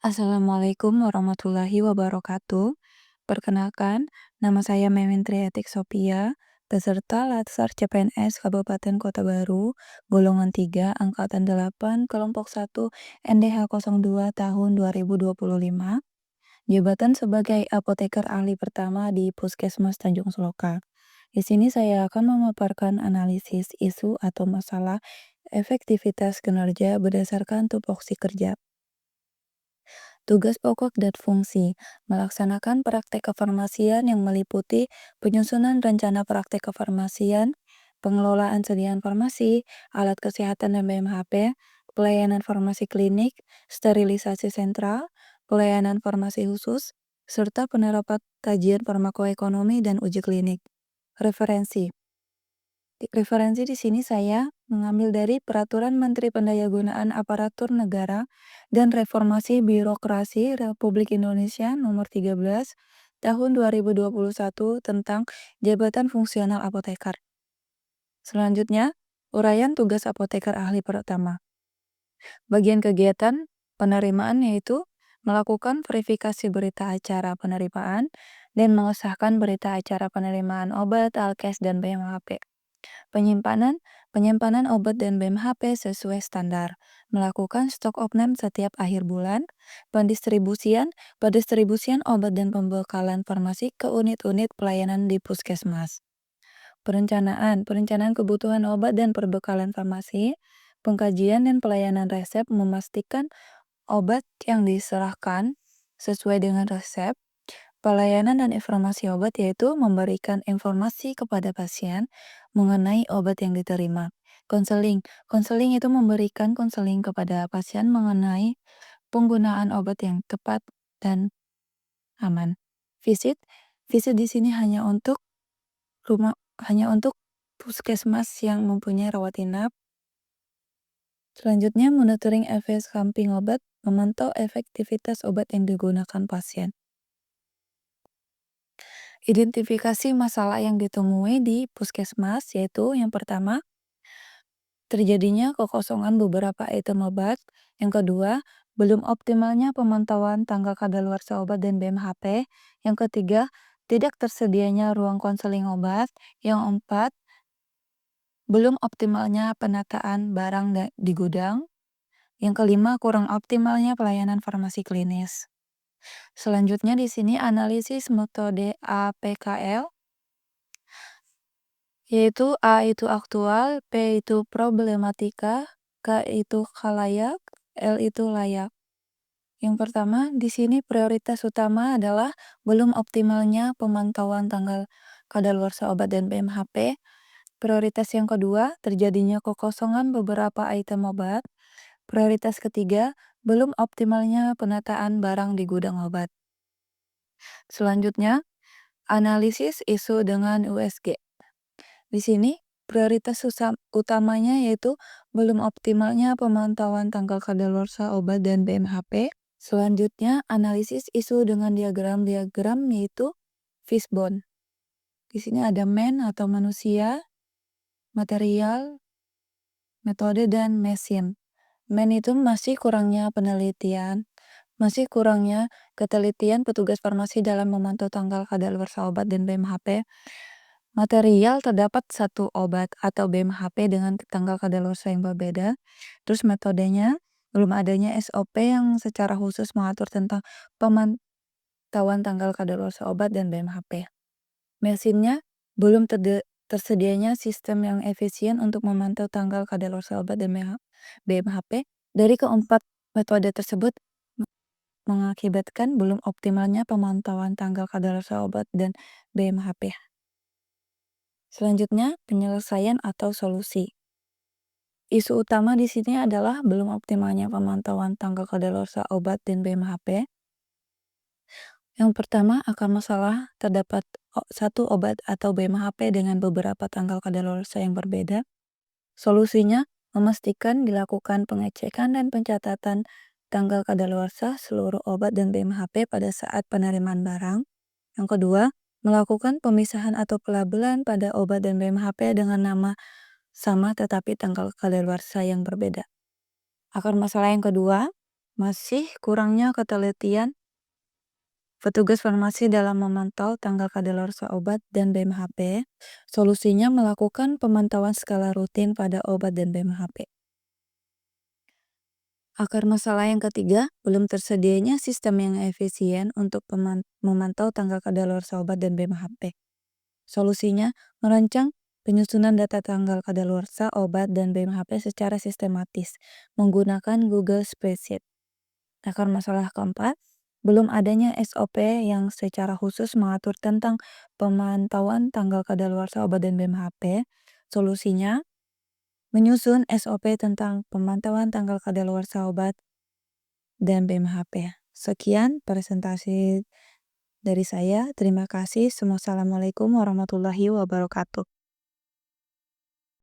Assalamualaikum warahmatullahi wabarakatuh. Perkenalkan, nama saya Memin Triatik Sophia, peserta Latsar CPNS Kabupaten Kota Baru, golongan 3, angkatan 8, kelompok 1, NDH 02 tahun 2025, jabatan sebagai apoteker ahli pertama di Puskesmas Tanjung Seloka. Di sini saya akan memaparkan analisis isu atau masalah efektivitas kinerja berdasarkan tupoksi kerja. Tugas pokok dan fungsi, melaksanakan praktek kefarmasian yang meliputi penyusunan rencana praktek kefarmasian, pengelolaan sediaan farmasi, alat kesehatan dan BMHP, pelayanan farmasi klinik, sterilisasi sentral, pelayanan farmasi khusus, serta penerapan kajian farmakoekonomi dan uji klinik. Referensi. Referensi di sini saya mengambil dari Peraturan Menteri Pendayagunaan Aparatur Negara dan Reformasi Birokrasi Republik Indonesia Nomor 13 Tahun 2021 tentang Jabatan Fungsional Apoteker. Selanjutnya, uraian tugas apoteker ahli pertama. Bagian kegiatan penerimaan yaitu melakukan verifikasi berita acara penerimaan dan mengesahkan berita acara penerimaan obat, alkes, dan BMHP. Penyimpanan obat dan BMHP sesuai standar, melakukan stok opname setiap akhir bulan, pendistribusian obat dan pembekalan farmasi ke unit-unit pelayanan di puskesmas. Perencanaan kebutuhan obat dan perbekalan farmasi, pengkajian dan pelayanan resep memastikan obat yang diserahkan sesuai dengan resep. Pelayanan dan informasi obat yaitu memberikan informasi kepada pasien mengenai obat yang diterima. Konseling itu memberikan konseling kepada pasien mengenai penggunaan obat yang tepat dan aman. Visit di sini hanya untuk puskesmas yang mempunyai rawat inap. Selanjutnya, monitoring efek samping obat, memantau efektivitas obat yang digunakan pasien. Identifikasi masalah yang ditemui di puskesmas yaitu yang pertama, terjadinya kekosongan beberapa item obat. Yang kedua, belum optimalnya pemantauan tanggal kadaluarsa obat dan BMHP. Yang ketiga, tidak tersedianya ruang konseling obat. Yang empat, belum optimalnya penataan barang di gudang. Yang kelima, kurang optimalnya pelayanan farmasi klinis. Selanjutnya di sini analisis metode APKL, yaitu A itu aktual, P itu problematika, K itu khalayak, L itu layak. Yang pertama, di sini prioritas utama adalah belum optimalnya pemantauan tanggal kadaluarsa obat dan BMHP. Prioritas yang kedua, terjadinya kekosongan beberapa item obat. Prioritas ketiga, belum optimalnya penataan barang di gudang obat. Selanjutnya, analisis isu dengan USG. Di sini, prioritas utamanya yaitu belum optimalnya pemantauan tanggal kadaluarsa obat dan BMHP. Selanjutnya, analisis isu dengan diagram yaitu fishbone. Di sini ada man atau manusia, material, metode, dan mesin. Man itu masih kurangnya ketelitian petugas farmasi dalam memantau tanggal kadaluarsa obat dan BMHP. Material terdapat satu obat atau BMHP dengan tanggal kadaluarsa yang berbeda. Terus metodenya, belum adanya SOP yang secara khusus mengatur tentang pemantauan tanggal kadaluarsa obat dan BMHP. Mesinnya, belum tersedianya sistem yang efisien untuk memantau tanggal kadaluarsa obat dan BMHP. Dari keempat metode tersebut mengakibatkan belum optimalnya pemantauan tanggal kadaluarsa obat dan BMHP. Selanjutnya, penyelesaian atau solusi. Isu utama di sini adalah belum optimalnya pemantauan tanggal kadaluarsa obat dan BMHP. Yang pertama, akar masalah terdapat satu obat atau BMHP dengan beberapa tanggal kadaluarsa yang berbeda. Solusinya, memastikan dilakukan pengecekan dan pencatatan tanggal kadaluarsa seluruh obat dan BMHP pada saat penerimaan barang. Yang kedua, melakukan pemisahan atau pelabelan pada obat dan BMHP dengan nama sama tetapi tanggal kadaluarsa yang berbeda. Akar masalah yang kedua, Masih kurangnya ketelitian petugas farmasi dalam memantau tanggal kadaluarsa obat dan BMHP. Solusinya melakukan pemantauan skala rutin pada obat dan BMHP. Akar masalah yang ketiga, belum tersedianya sistem yang efisien untuk memantau tanggal kadaluarsa obat dan BMHP. Solusinya, merancang penyusunan data tanggal kadaluarsa obat dan BMHP secara sistematis menggunakan Google Spreadsheet. Akar masalah keempat, belum adanya SOP yang secara khusus mengatur tentang pemantauan tanggal kadaluarsa obat dan BMHP. Solusinya, menyusun SOP tentang pemantauan tanggal kadaluarsa obat dan BMHP. Sekian presentasi dari saya. Terima kasih. Wassalamualaikum warahmatullahi wabarakatuh.